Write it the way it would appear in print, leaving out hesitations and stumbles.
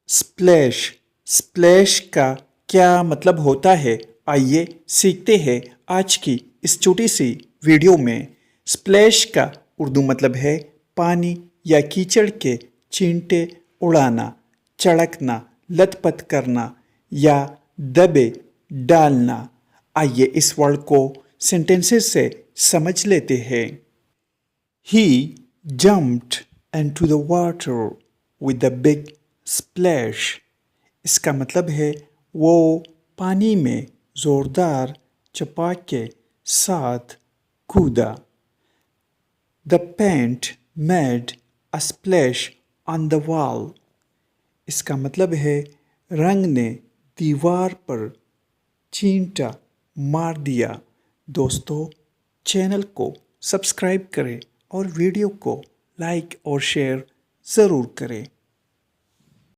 Splash splash का क्या मतलब होता है? आइए सीखते हैं आज की इस छोटी सी वीडियो में। स्प्लैश का उर्दू मतलब है पानी या कीचड़ के छींटे उड़ाना, चड़कना, लथपथ करना या दबे डालना। आइए इस वर्ड को सेंटेंसेस से समझ लेते हैं। He jumped into the water with a big splash. इसका मतलब है वो पानी में जोरदार चपाक के साथ कूदा। The paint made a splash on the wall. इसका मतलब है रंग ने दीवार पर छींटा मार दिया। दोस्तों, चैनल को सब्सक्राइब करें और वीडियो को लाइक और शेयर ज़रूर करें।